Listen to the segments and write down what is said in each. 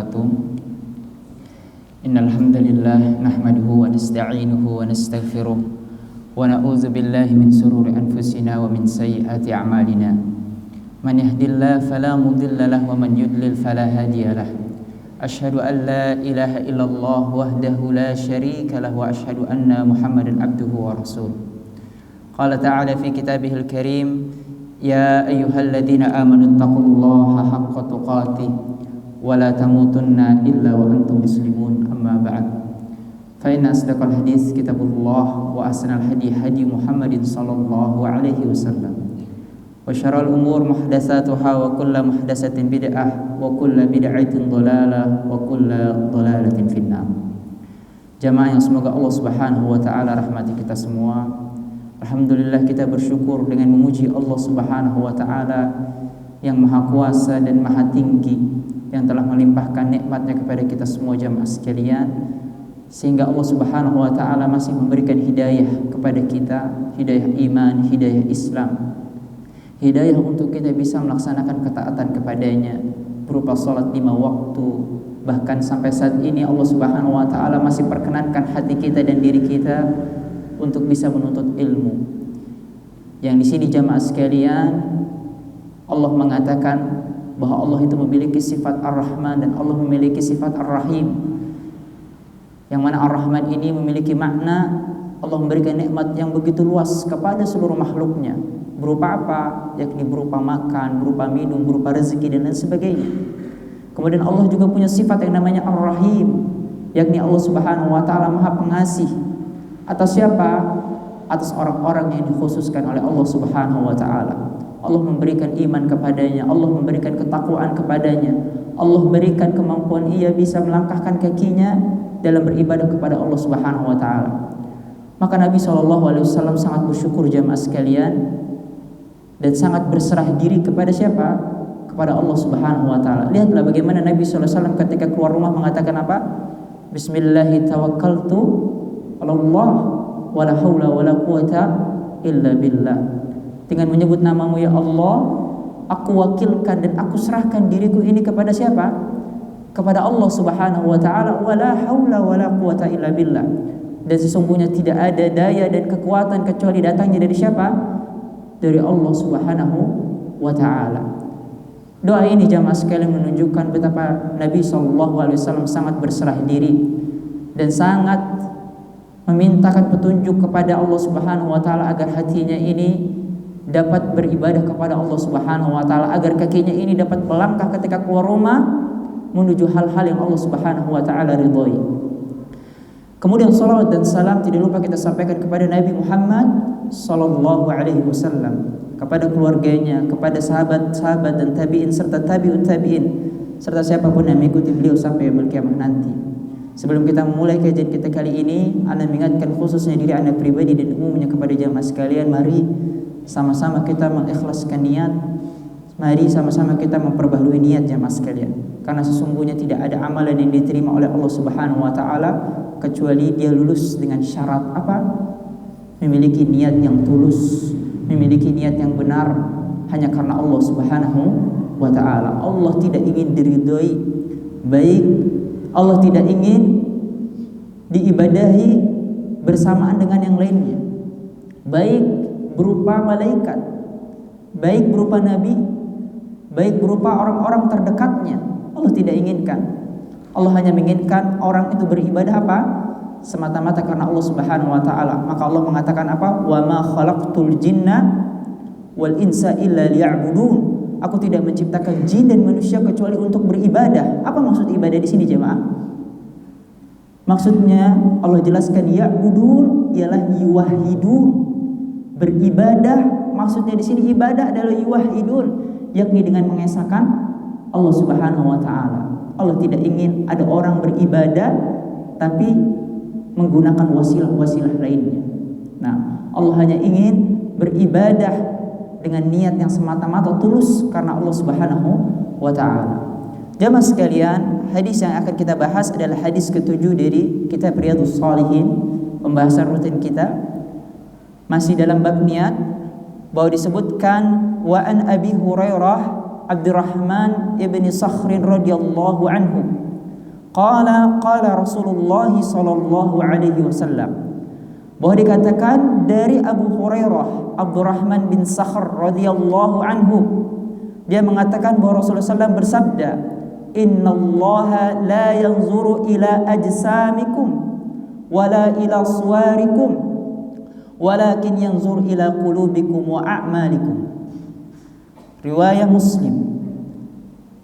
wabarakatuh. Innal hamdalillah nahmaduhu wa nasta'inuhu wa nastaghfiruh wa na'udzu billahi min shururi anfusina wa min sayyiati a'malina. Man yahdihillahu fala mudilla lahu wa man yudlil fala hadiya lahu. Asyhadu an la ilaha illallah wahdahu la syarika lahu wa asyhadu anna Muhammadan abduhu wa rasuluh. Qala ta'ala fi kitabihil karim, ya ayyuhalladzina amanu taqullaha haqqa tuqatih wa la tamutunna illa wa antum muslimun, amma ba'd. Fa inna asdaqal hadits kitabullah wa ahsanal hadi hadi Muhammadin sallallahu alaihi wasallam. Wa syarrul umur muhdatsatuha wa kullu muhdatsatin bid'ah wa kullu bid'atin dhalalah wa kullu dhalalatin finnar. Jamaah yang semoga Allah Subhanahu wa taala rahmati kita semua. Alhamdulillah, kita bersyukur dengan memuji Allah Subhanahu wa taala yang maha kuasa dan maha tinggi, yang telah melimpahkan nikmatnya kepada kita semua jamaah sekalian, sehingga Allah Subhanahu wa taala masih memberikan hidayah kepada kita, hidayah iman, hidayah Islam, hidayah untuk kita bisa melaksanakan ketaatan kepadanya berupa salat 5 waktu. Bahkan sampai saat ini Allah Subhanahu wa taala masih perkenankan hati kita dan diri kita untuk bisa menuntut ilmu. Yang di sini jamaah sekalian, Allah mengatakan bahwa Allah itu memiliki sifat Ar-Rahman dan Allah memiliki sifat Ar-Rahim. Yang mana Ar-Rahman ini memiliki makna Allah memberikan nikmat yang begitu luas kepada seluruh makhluknya. Berupa apa? Yakni berupa makan, berupa minum, berupa rezeki dan lain sebagainya. Kemudian Allah juga punya sifat yang namanya Ar-Rahim, yakni Allah Subhanahu wa taala Maha Pengasih. Atas siapa? Atas orang-orang yang dikhususkan oleh Allah Subhanahu wa taala. Allah memberikan iman kepadanya, Allah memberikan ketakwaan kepadanya, Allah berikan kemampuan ia bisa melangkahkan kakinya dalam beribadah kepada Allah Subhanahu wa taala. Maka Nabi SAW sangat bersyukur jamaah sekalian dan sangat berserah diri kepada siapa? Kepada Allah Subhanahu wa taala. Lihatlah bagaimana Nabi SAW ketika keluar rumah mengatakan apa? Bismillahi tawakkaltu Allah wala haula wala quwata illa billah. Dengan menyebut namamu ya Allah, aku wakilkan dan aku serahkan diriku ini kepada siapa? Kepada Allah Subhanahu wa taala. Wala haula wala quwata illa billah. Dan sesungguhnya tidak ada daya dan kekuatan kecuali datangnya dari siapa? Dari Allah Subhanahu wa taala. Doa ini jamaah sekalian menunjukkan betapa Nabi SAW sangat berserah diri dan sangat memintakan petunjuk kepada Allah Subhanahu wa taala agar hatinya ini dapat beribadah kepada Allah Subhanahu wa taala, agar kakinya ini dapat melangkah ketika keluar rumah menuju hal-hal yang Allah Subhanahu wa taala ridhoi. Kemudian salawat dan salam tidak lupa kita sampaikan kepada Nabi Muhammad sallallahu alaihi wasallam, kepada keluarganya, kepada sahabat-sahabat dan tabi'in serta tabi'ut tabi'in serta siapapun yang mengikuti beliau sampai yaumul kiamah nanti. Sebelum kita memulai kajian kita kali ini, Anda mengingatkan khususnya diri Anda pribadi dan umumnya kepada jamaah sekalian, mari sama-sama kita mengikhlaskan niat. Mari sama-sama kita memperbaharui niat jamaah sekalian. Karena sesungguhnya tidak ada amalan yang diterima oleh Allah Subhanahu wa taala kecuali dia lulus dengan syarat apa? Memiliki niat yang tulus, memiliki niat yang benar hanya karena Allah Subhanahu wa taala. Allah tidak ingin diridhoi, baik Allah tidak ingin diibadahi bersamaan dengan yang lainnya, baik berupa malaikat, baik berupa nabi, baik berupa orang-orang terdekatnya. Allah tidak inginkan. Allah hanya menginginkan orang itu beribadah apa? Semata-mata karena Allah Subhanahu wa taala. Maka Allah mengatakan apa? Wa ma khalaqtul jinna wal insa illa liya'budun. Aku tidak menciptakan jin dan manusia kecuali untuk beribadah. Apa maksud ibadah di sini jemaah? Maksudnya Allah jelaskan ya'budun ialah yuwahhidun. Beribadah maksudnya di sini ibadah adalah yuwahhidun, yakni dengan mengesahkan Allah Subhanahu wa taala. Allah tidak ingin ada orang beribadah tapi menggunakan wasilah-wasilah lainnya. Nah, Allah hanya ingin beribadah dengan niat yang semata-mata tulus karena Allah Subhanahu wa taala. Jamaah sekalian, hadis yang akan kita bahas adalah hadis ke-7 dari kitab Riyadhus Shalihin, pembahasan rutin kita. Masih dalam bab niat, bahwa disebutkan wa an Abi Hurairah Abdurrahman ibni Sakhrin radhiyallahu anhu qala Rasulullah sallallahu alaihi wasallam, bahwa dikatakan dari Abu Hurairah Abdurrahman bin Sakhr radhiyallahu anhu, dia mengatakan bahwa Rasulullah SAW bersabda, innallaha la yanzuru ila ajsamikum wala ila suwarikum walakin yanzur ila qulubikum wa a'malikum. Riwayat Muslim.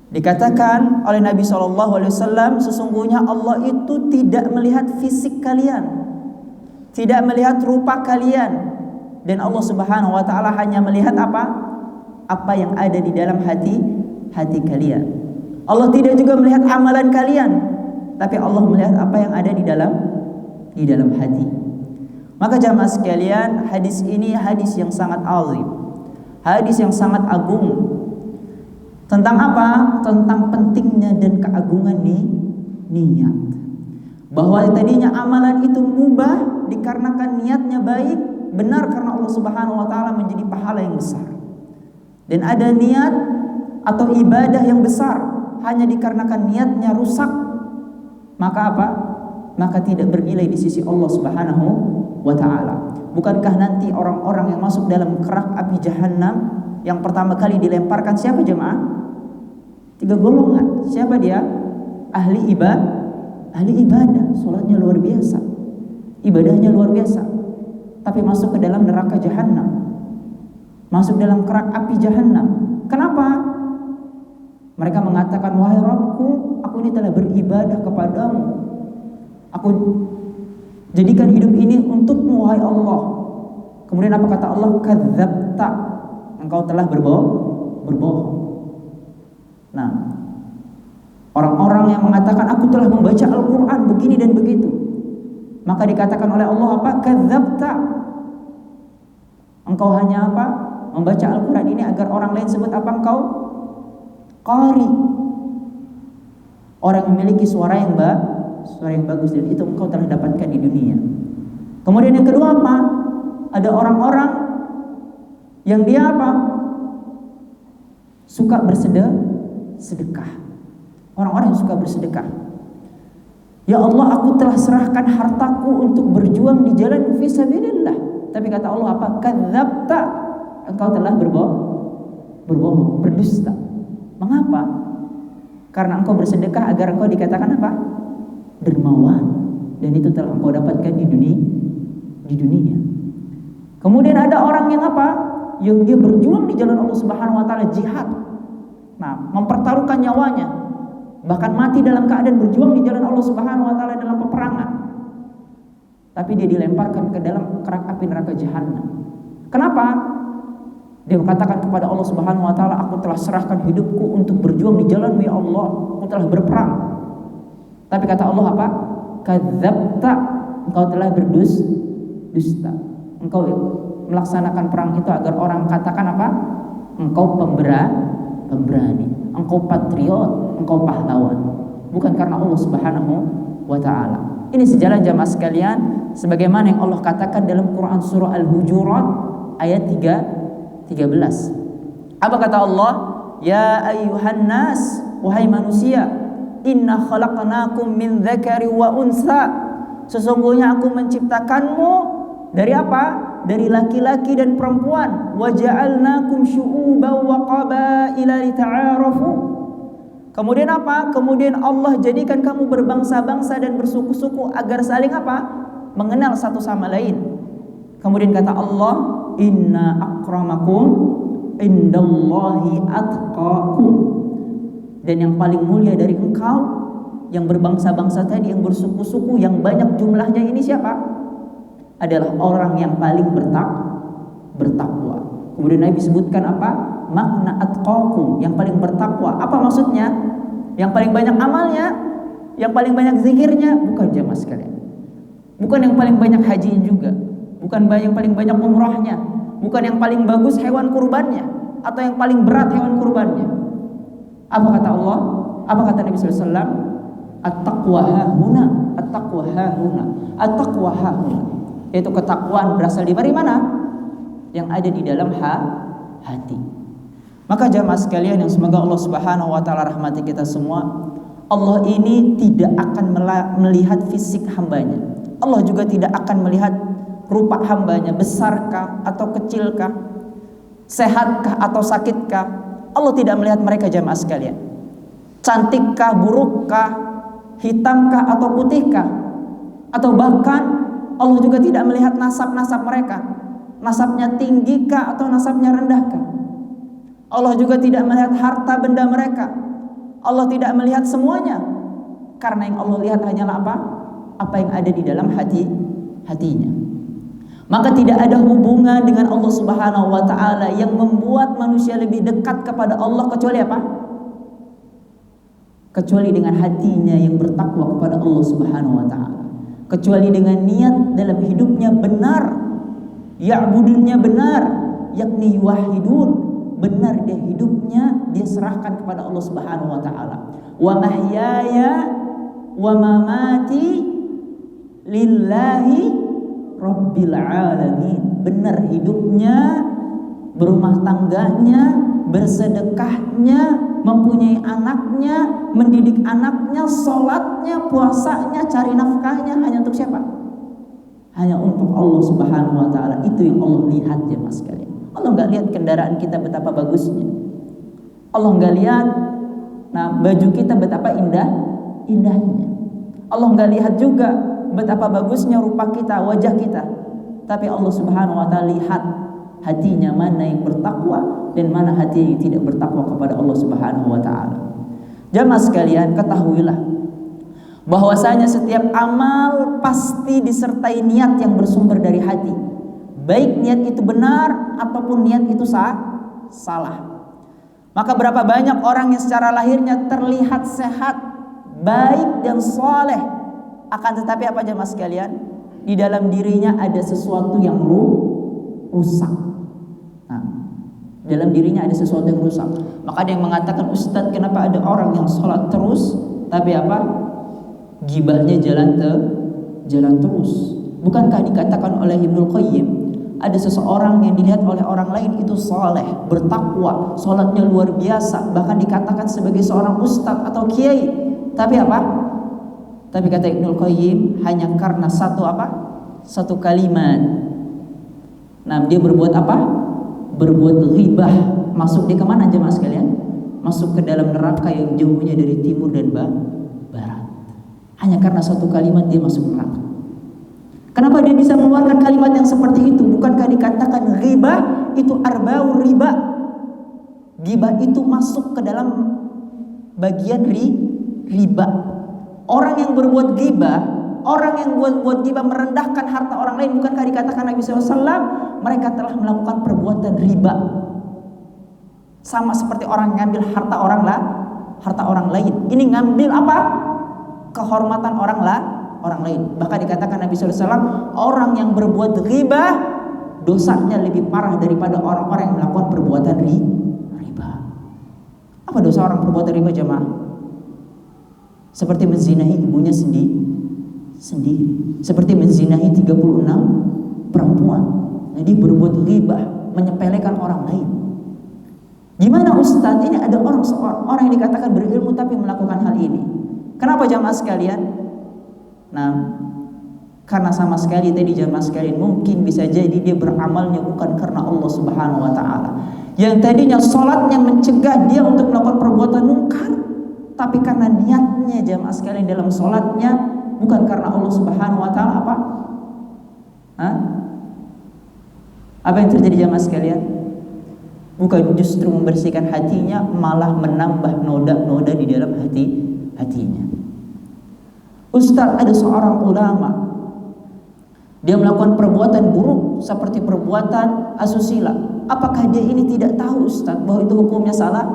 Dikatakan oleh Nabi SAW, sesungguhnya Allah itu tidak melihat fisik kalian, tidak melihat rupa kalian, dan Allah Subhanahu wa taala hanya melihat apa yang ada di dalam hati kalian. Allah tidak juga melihat amalan kalian, tapi Allah melihat apa yang ada di dalam hati. Maka jamaah sekalian, hadis ini hadis yang sangat azim, hadis yang sangat agung. Tentang apa? Tentang pentingnya dan keagungan niat. Bahwa tadinya amalan itu mubah dikarenakan niatnya baik, benar karena Allah Subhanahu wa taala menjadi pahala yang besar. Dan ada niat atau ibadah yang besar hanya dikarenakan niatnya rusak, maka apa? Maka tidak bernilai di sisi Allah Subhanahu wa taala. Bukankah nanti orang-orang yang masuk dalam kerak api Jahannam yang pertama kali dilemparkan siapa jemaah? 3 golongan. Siapa dia? Ahli ibadah, salatnya luar biasa, ibadahnya luar biasa, tapi masuk ke dalam neraka Jahannam, masuk dalam kerak api Jahannam. Kenapa? Mereka mengatakan, wahai Rabbku, aku ini telah beribadah kepadamu, aku jadikan hidup ini untukmu wahai Allah. Kemudian apa kata Allah? Kadzabta, engkau telah berbohong. Nah, orang-orang yang mengatakan aku telah membaca Al-Quran begini dan begitu, maka dikatakan oleh Allah apa? Kadzabta, engkau hanya apa? Membaca Al-Quran ini agar orang lain sebut apa? Engkau qari, orang yang memiliki suara yang bagus, dan itu engkau telah dapatkan di dunia. Kemudian yang kedua apa? Ada orang-orang yang dia apa? Suka bersedekah. Orang-orang yang suka bersedekah. Ya Allah, aku telah serahkan hartaku untuk berjuang di jalan fisabilillah. Tapi kata Allah apa? Kadzabta, engkau telah berbohong, berdusta. Mengapa? Karena engkau bersedekah agar engkau dikatakan apa? Dermawan, dan itu telah engkau dapatkan di dunia. Kemudian ada orang yang apa? Yang dia berjuang di jalan Allah Subhanahu wa taala, jihad. Nah, mempertaruhkan nyawanya, bahkan mati dalam keadaan berjuang di jalan Allah Subhanahu wa taala dalam peperangan. Tapi dia dilemparkan ke dalam kerak api neraka Jahannam. Kenapa? Dia berkatakan kepada Allah Subhanahu wa taala, aku telah serahkan hidupku untuk berjuang di jalan-Mu ya Allah, aku telah berperang. Tapi kata Allah apa? Kadzabta, engkau telah berdusta. Engkau melaksanakan perang itu agar orang katakan apa? Engkau pemberani, engkau patriot, engkau pahlawan, bukan karena Allah Subhanahu wa taala. Ini sejalan jamaah sekalian sebagaimana yang Allah katakan dalam Quran surah Al-Hujurat ayat 13. Apa kata Allah? Ya ayyuhan nas, wahai manusia, inna khalaqnakum min dzakari wa unsa, sesungguhnya aku menciptakanmu dari apa? Dari laki-laki dan perempuan. Wa ja'alnakum syu'uban wa qabaila lita'arafu. Kemudian apa? Kemudian Allah jadikan kamu berbangsa-bangsa dan bersuku-suku agar saling apa? Mengenal satu sama lain. Kemudian kata Allah, inna akramakum indallahi atqakum, dan yang paling mulia dari engkau yang berbangsa-bangsa tadi, yang bersuku-suku, yang banyak jumlahnya ini siapa? Adalah orang yang paling bertakwa. Kemudian Nabi sebutkan apa? Makna atqakum, yang paling bertakwa. Apa maksudnya? Yang paling banyak amalnya, yang paling banyak zikirnya? Bukan jamaah sekalian. Bukan yang paling banyak hajinya juga, bukan yang paling banyak umrahnya, bukan yang paling bagus hewan kurbannya, atau yang paling berat hewan kurbannya. Apa kata Allah? Apa kata Nabi sallallahu alaihi wasallam? At-taqwa hahuna, at-taqwa hahuna, at-taqwa hahuna. Yaitu ketakwaan berasal dari mana? Yang ada di dalam hati. Maka jamaah sekalian yang semoga Allah Subhanahu wa taala rahmati kita semua, Allah ini tidak akan melihat fisik hambanya. Allah juga tidak akan melihat rupa hambanya, besarkah atau kecilkah, sehatkah atau sakitkah. Allah tidak melihat mereka jamaah sekalian. Cantikkah, burukkah, hitamkah atau putihkah, atau bahkan Allah juga tidak melihat nasab-nasab mereka, nasabnya tinggikah atau nasabnya rendahkah. Allah juga tidak melihat harta benda mereka. Allah tidak melihat semuanya, karena yang Allah lihat hanyalah apa yang ada di dalam hatinya. Maka tidak ada hubungan dengan Allah Subhanahu wa taala yang membuat manusia lebih dekat kepada Allah kecuali apa? Kecuali dengan hatinya yang bertakwa kepada Allah Subhanahu wa taala. Kecuali dengan niat dalam hidupnya benar, ya'budunnya benar, yakni yuwahhidun, benar dia hidupnya dia serahkan kepada Allah Subhanahu wa taala. Wa mahyaya wa mamati lillahi rabbil alamin. Benar hidupnya, berumah tangganya, bersedekahnya, mempunyai anaknya, mendidik anaknya, sholatnya, puasanya, cari nafkahnya hanya untuk siapa? Hanya untuk Allah Subhanahu wa taala. Itu yang Allah lihat ya mas sekalian. Allah nggak lihat kendaraan kita betapa bagusnya. Allah nggak lihat baju kita betapa indahnya. Allah nggak lihat juga betapa bagusnya rupa kita, wajah kita. Tapi Allah Subhanahu wa taala lihat hatinya mana yang bertakwa dan mana hati yang tidak bertakwa kepada Allah Subhanahu wa taala. Jamaah sekalian, ketahuilah bahwasanya setiap amal pasti disertai niat yang bersumber dari hati. Baik niat itu benar ataupun niat itu salah. Maka berapa banyak orang yang secara lahirnya terlihat sehat, baik dan soleh, akan tetapi apa jemaah sekalian? Di dalam dirinya ada sesuatu yang rusak. Dalam dirinya ada sesuatu yang rusak. Maka ada yang mengatakan, Ustadz, kenapa ada orang yang sholat terus tapi apa? Gibahnya jalan terus. Bukankah dikatakan oleh Ibnul Qayyim, ada seseorang yang dilihat oleh orang lain itu soleh, bertakwa, sholatnya luar biasa, bahkan dikatakan sebagai seorang ustadz atau kiai. Tapi apa? Tapi kata Ibnul Qayyim, hanya karena satu kalimat. Dia berbuat apa? Berbuat ghibah. Masuk dia kemana jemaah sekalian? Masuk ke dalam neraka yang jauhnya dari timur dan barat. Hanya karena satu kalimat dia masuk neraka. Kenapa dia bisa mengeluarkan kalimat yang seperti itu? Bukankah dikatakan ghibah itu arba'ur riba? Ghibah itu masuk ke dalam bagian riba. Orang yang berbuat ghibah, orang yang buat ghibah merendahkan harta orang lain, bukankah dikatakan Nabi SAW mereka telah melakukan perbuatan riba? Sama seperti orang ngambil harta orang lain. Ini ngambil apa? Kehormatan orang lain. Bahkan dikatakan Nabi SAW, orang yang berbuat ghibah dosanya lebih parah daripada orang-orang yang melakukan perbuatan riba. Apa dosa orang perbuatan riba jemaah? Seperti menzinahi ibunya sendiri. Seperti menzinahi 36 perempuan. Jadi berbuat ghibah, menyepelekan orang lain. Gimana Ustadz? Ini ada orang yang dikatakan berilmu tapi melakukan hal ini. Kenapa jamaah sekalian? Karena sama sekali tadi jamaah sekalian, mungkin bisa jadi dia beramalnya bukan karena Allah Subhanahu wa taala. Yang tadinya sholatnya mencegah dia untuk melakukan perbuatan mungkar, tapi karena niatnya jamaah sekalian dalam sholatnya bukan karena Allah Subhanahu wa taala, apa yang terjadi jamaah sekalian? Bukan justru membersihkan hatinya, malah menambah noda-noda di dalam hatinya. Ustaz, ada seorang ulama, dia melakukan perbuatan buruk seperti perbuatan asusila. Apakah dia ini tidak tahu Ustaz bahwa itu hukumnya salah?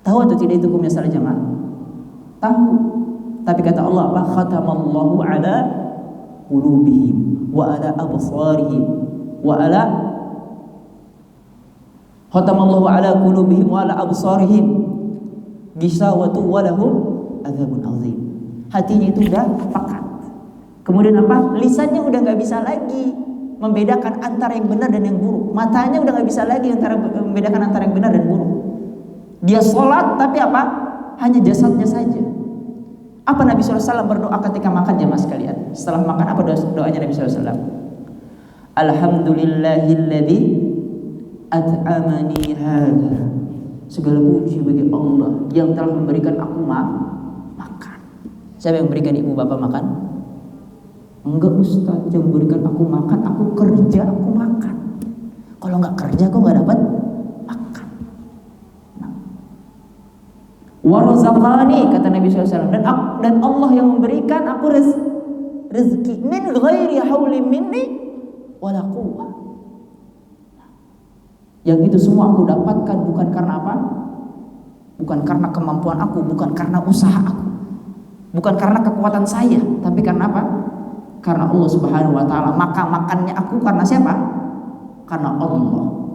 Tahu atau tidak itu hukumnya salah jemaah? Tahu. Tapi kata Allah apa? Khatamallahu ala qulubihim wa ala absarihim wa ala khatamallahu ala qulubihim wa ala absarihim gisawatu wa lahum adzabun azim. Hatinya itu udah pekat. Kemudian apa? Lisannya udah nggak bisa lagi membedakan antara yang benar dan yang buruk. Matanya udah nggak bisa lagi membedakan antara yang benar dan buruk. Dia sholat tapi apa? Hanya jasadnya saja. Apa Nabi SAW berdoa ketika makan jamaah sekalian? Setelah makan apa doanya Nabi SAW? Alhamdulillahilladzi at'amani hadza. Segala puji bagi Allah yang telah memberikan aku makan. Siapa yang memberikan ibu bapak makan? Enggak Ustaz, yang memberikan aku makan, aku kerja, aku makan. Kalau enggak kerja kok enggak dapat makan. Warzaqani, kata Nabi SAW, dan Allah yang memberikan aku rezeki min ghairi haulin minni wala quwwah. Yang itu semua aku dapatkan bukan karena apa? Bukan karena kemampuan aku, bukan karena usaha aku, bukan karena kekuatan saya, tapi karena apa? Karena Allah Subhanahu wa taala. Maka makannya aku karena siapa? Karena Allah.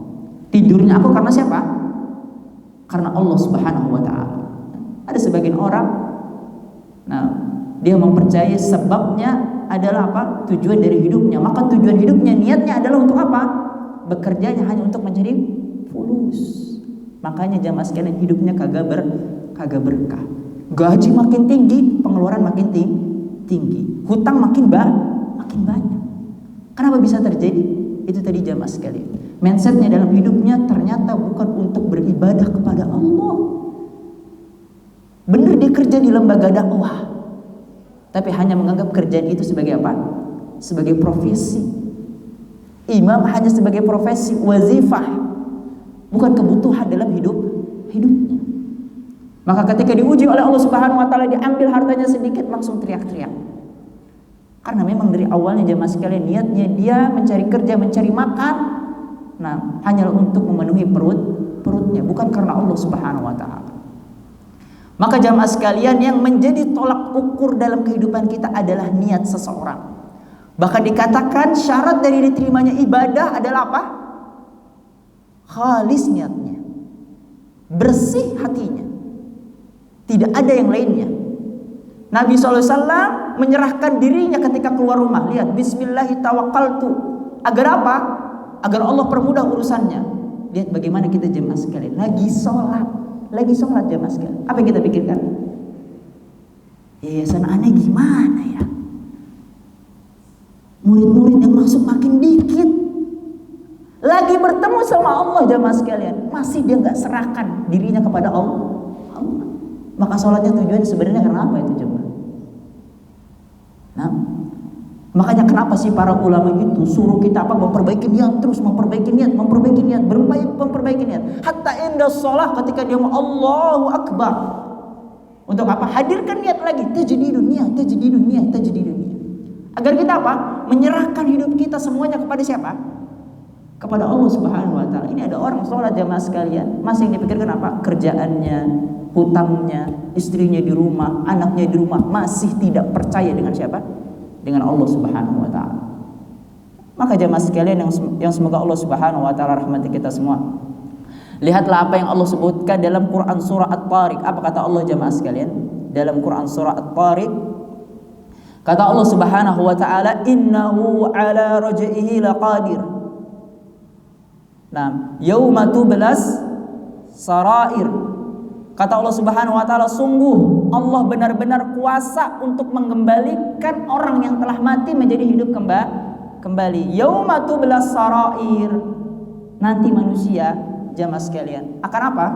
Tidurnya aku karena siapa? Karena Allah Subhanahu wa taala. Ada sebagian orang, dia mempercayai sebabnya adalah apa? Tujuan dari hidupnya. Maka tujuan hidupnya, niatnya adalah untuk apa? Bekerjanya hanya untuk mencari fulus. Makanya jamaah sekalian, hidupnya kagak berkah. Gaji makin tinggi, pengeluaran makin tinggi. Hutang makin banyak. Kenapa bisa terjadi? Itu tadi jamaah sekalian. Mindsetnya dalam hidupnya ternyata bukan untuk beribadah kepada Allah. Benar dia kerja di lembaga dakwah, tapi hanya menganggap kerjaan itu sebagai apa? Sebagai profesi. Imam hanya sebagai profesi, wazifah, bukan kebutuhan dalam hidupnya. Maka ketika diuji oleh Allah Subhanahu wa taala, diambil hartanya sedikit, langsung teriak-teriak. Karena memang dari awalnya jemaah sekalian, niatnya dia mencari kerja, mencari makan, hanyalah untuk memenuhi perutnya, bukan karena Allah Subhanahu wa taala. Maka jamaah sekalian, yang menjadi tolak ukur dalam kehidupan kita adalah niat seseorang. Bahkan dikatakan syarat dari diterimanya ibadah adalah apa? Khalis niatnya, bersih hatinya, tidak ada yang lainnya. Nabi SAW menyerahkan dirinya ketika keluar rumah. Lihat, Bismillahi tawakkaltu. Agar apa? Agar Allah permudah urusannya. Lihat bagaimana kita jemaah sekalian, lagi sholat jemaah sekalian. Apa yang kita pikirkan? Yayasan aneh gimana ya? Murid-murid yang masuk makin dikit. Lagi bertemu sama Allah jemaah sekalian, masih dia nggak serahkan dirinya kepada Allah. Maka sholatnya tujuan sebenarnya karena apa itu jemaah? Makanya kenapa sih para ulama itu suruh kita apa? Memperbaiki niat terus, memperbaiki niat, memperbaiki niat. Hatta indah sholat, ketika dia mau Allahu Akbar, untuk apa? Hadirkan niat lagi, tajdidun niat. Agar kita apa? Menyerahkan hidup kita semuanya kepada siapa? Kepada Allah Subhanahu wa taala. Ini ada orang sholat jamaah sekalian, masih yang dipikirkan apa? Kerjaannya, hutangnya, istrinya di rumah, anaknya di rumah, masih tidak percaya dengan siapa? Dengan Allah Subhanahu wa taala. Maka jamaah sekalian yang semoga Allah Subhanahu wa taala rahmati kita semua. Lihatlah apa yang Allah sebutkan dalam Quran surah At-Tariq. Apa kata Allah jamaah sekalian? Dalam Quran surah At-Tariq, kata Allah Subhanahu wa taala, innahu ala raj'ihi laqadir. Yauma tublas sarair. Kata Allah Subhanahu wa taala, sungguh Allah benar-benar kuasa untuk mengembalikan orang yang telah mati menjadi hidup kembali. Yauma tublas sarair. Nanti manusia jamaah sekalian akan apa?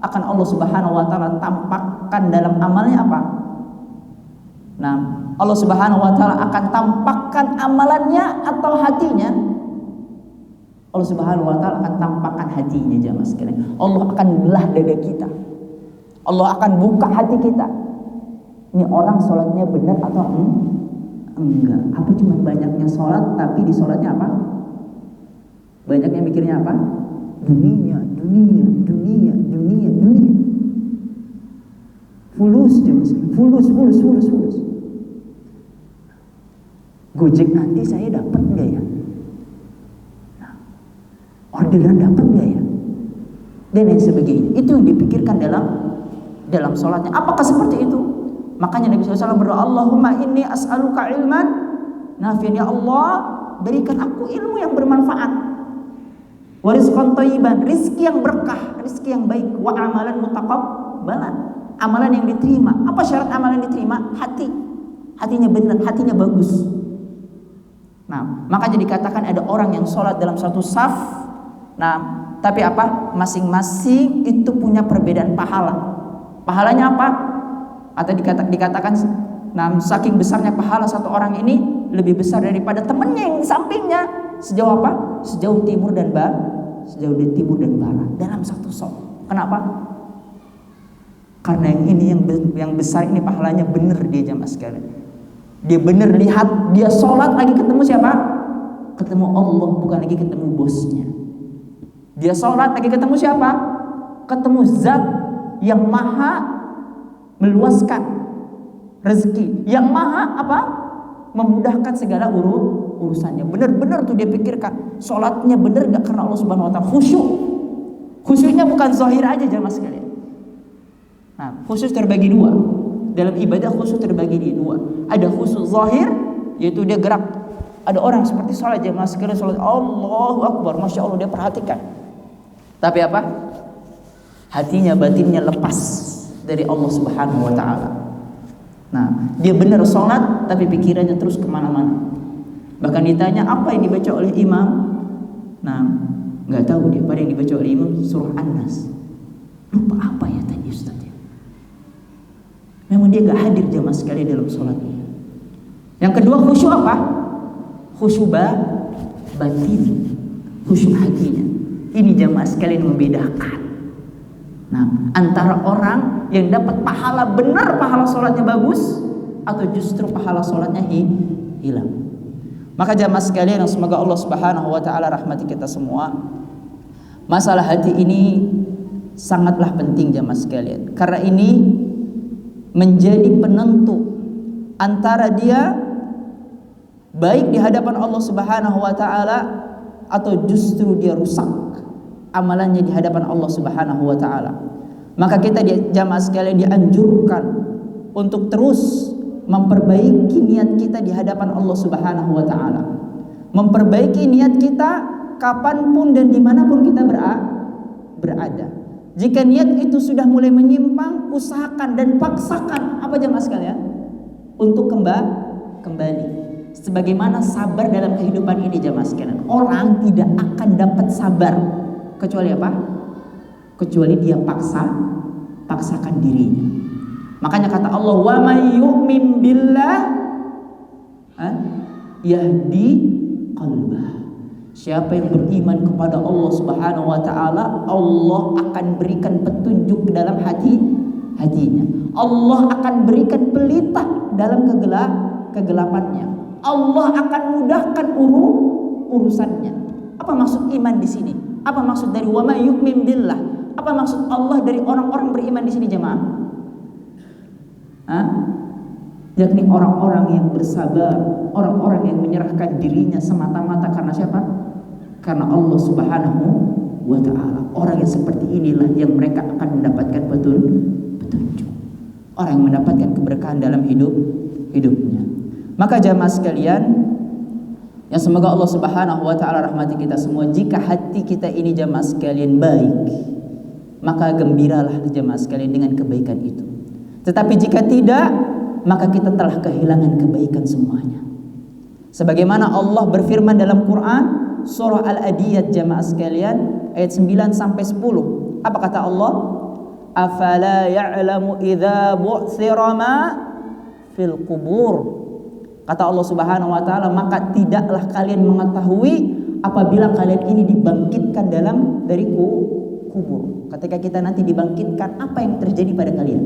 Akan Allah Subhanahu wa taala tampakkan dalam amalnya apa? Allah Subhanahu wa taala akan tampakkan amalannya atau hatinya. Allah Subhanahu wa taala akan tampakkan hatinya jamaah sekalian. Allah akan belah dada kita. Allah akan buka hati kita. Ini orang sholatnya benar atau enggak? Apa cuma banyaknya sholat tapi di sholatnya apa? Banyaknya mikirnya apa? Dunia. Fulus jemaah sekalian. Fulus. Gojek nanti saya dapat enggak ya? Orderan dapat enggak ya? Dan lain sebagainya. Itu yang dipikirkan dalam sholatnya. Apakah seperti itu? Makanya Nabi SAW berdoa, Allahumma inni as'aluka ilman nafi'an. Ya Allah, berikan aku ilmu yang bermanfaat. Wa rizqan thayyiban, rizki yang berkah, rizki yang baik. Wa amalan mutaqabbalan, amalan yang diterima. Apa syarat amalan yang diterima? Hatinya benar, hatinya bagus. Nah, makanya dikatakan ada orang yang sholat dalam satu saf. Nah, tapi apa? Masing-masing itu punya perbedaan pahala. Pahalanya apa? Atau dikatakan, nah, saking besarnya pahala satu orang ini lebih besar daripada temannya yang di sampingnya. Sejauh apa? Sejauh timur dan barat dalam satu saf. Kenapa? Karena yang ini yang besar ini pahalanya benar dia jamaah sekalian. Dia benar lihat, dia sholat lagi ketemu siapa? Ketemu Allah, bukan lagi ketemu bosnya. Dia sholat lagi ketemu siapa? Ketemu zat yang maha meluaskan rezeki, yang maha apa? Memudahkan segala urusannya. Benar-benar tuh dia pikirkan sholatnya benar gak karena Allah Subhanahu Wa Taala. Khusyuknya bukan zahir aja jamaah sekalian. Nah, khusyuk terbagi dua. Dalam ibadah khusyuk terbagi di dua. Ada khusyuk zahir, yaitu dia gerak. Ada orang seperti sholat jamaah sekalian, sholat Allahu Akbar, masya Allah dia perhatikan. Tapi apa? Hatinya, batinnya lepas dari Allah Subhanahu Wa Taala. Nah, dia benar sholat, tapi pikirannya terus kemana-mana. Bahkan ditanya apa yang dibaca oleh imam, nah nggak tahu dia. Pada yang dibaca oleh imam surah An-Nas. Lupa apa ya tadi Ustaz ya? Memang dia nggak hadir jamaah sekali dalam sholatnya. Yang kedua khusyuk apa? Khusyuk batin, khusyuk hatinya. Ini jamaah sekalian membedakan. Nah, antara orang yang dapat pahala benar, pahala sholatnya bagus, atau justru pahala sholatnya hilang. Maka jamaah sekalian yang semoga Allah Subhanahu Wa Taala rahmati kita semua. Masalah hati ini sangatlah penting jamaah sekalian, karena ini menjadi penentu antara dia baik di hadapan Allah Subhanahu Wa Taala atau justru dia rusak amalannya di hadapan Allah Subhanahu Wa Taala. Maka kita jamaah sekalian dianjurkan untuk terus memperbaiki niat kita di hadapan Allah Subhanahu Wa Taala. Memperbaiki niat kita kapanpun dan dimanapun kita berada. Jika niat itu sudah mulai menyimpang, usahakan dan paksakan apa jamaah sekalian untuk kembali. Sebagaimana sabar dalam kehidupan ini jamaah sekalian, orang tidak akan dapat sabar kecuali apa? Kecuali dia paksakan dirinya. Makanya kata Allah, wa may yu'min billah yahdi qalbah. Siapa yang beriman kepada Allah Subhanahu Wa Taala, Allah akan berikan petunjuk dalam hatinya. Allah akan berikan pelita dalam kegelapannya. Allah akan mudahkan urusannya. Apa maksud iman di sini? Apa maksud dari wa may yu'min billah? Apa maksud Allah dari orang-orang beriman di sini jemaah? Yakni orang-orang yang bersabar, orang-orang yang menyerahkan dirinya semata-mata karena siapa? Karena Allah Subhanahu Wa Taala. Orang yang seperti inilah yang mereka akan mendapatkan petunjuk. Orang yang mendapatkan keberkahan dalam hidupnya. Maka jamaah sekalian, yang semoga Allah Subhanahu Wa Taala rahmati kita semua. Jika hati kita ini jamaah sekalian baik, maka gembiralah jamaah sekalian dengan kebaikan itu. Tetapi jika tidak, maka kita telah kehilangan kebaikan semuanya. Sebagaimana Allah berfirman dalam Quran surah Al-Adiyat jamaah sekalian ayat 9 sampai 10. Apa kata Allah? Afala ya'lamu idza bu'thira ma fil qubur. Kata Allah Subhanahu Wa Taala, maka tidaklah kalian mengetahui apabila kalian ini dibangkitkan dari kubur. Ketika kita nanti dibangkitkan, apa yang terjadi pada kalian?